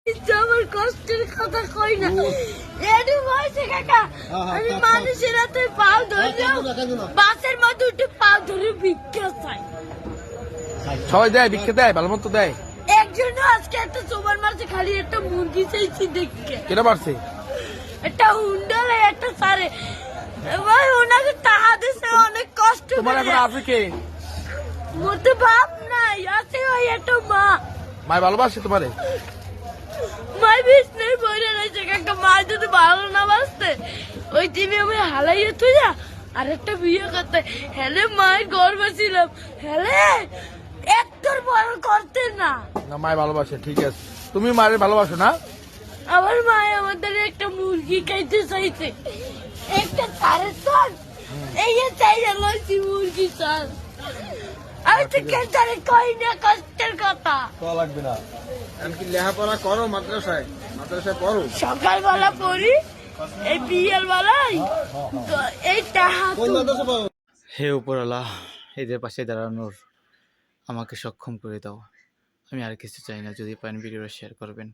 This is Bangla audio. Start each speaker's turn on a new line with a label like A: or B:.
A: আমার কষ্টের কথা কই না এডু হইছে কাকা আমি মানুষের হাতে পাও ধরলাম বাসের মধ্যে উঠে পাও ধরে ভিক্ষা চাই
B: সবাই দেয় ভিক্ষা দেয় ভালো মতো দেয়
A: একজন আজকে একটা সোবার মারছে খালি একটা মুরগি চাইছি দেখে
B: কেটা পারছে
A: একটা হুন্ডালে একটা সারে ভাই ওনাকে টাকা দিছে অনেক কষ্ট
B: তোমার এখন আছে কে
A: মতে বাপ নাই আছে ওই একটা মা
B: মাই ভালোবাসে তোমারে
A: মাই বিষ্ণু বইরে রয়েছে কাকা মা যদি ভালো না বাসতে ওই টিভি আমি হালাইয়ে তুই যা আর একটা বিয়ে করতে হেলে মায়ের গর্বে ছিলাম হেলে একটার বড় করতে না
B: না মাই ভালোবাসে ঠিক আছে তুমি মায়ের ভালোবাসো না
A: আমার মায় আমাদের একটা মুরগি খাইতে চাইছে একটা তারে চল এই যে চাই লইছি মুরগি চল আমি তো কেন কই না কষ্টের কথা
B: তো লাগবে না এমনকি লেখাপড়া করো মাদ্রাসায় পড়ো
A: সকালবেলা পড়ি এই বিয়ের বেলায় এই টাহা
C: হে উপরওয়ালা এদের পাশে দাঁড়ানোর আমাকে সক্ষম করে দাও। আমি আর কিছু চাই না, যদি পারেন ভিডিওটা শেয়ার করবেন।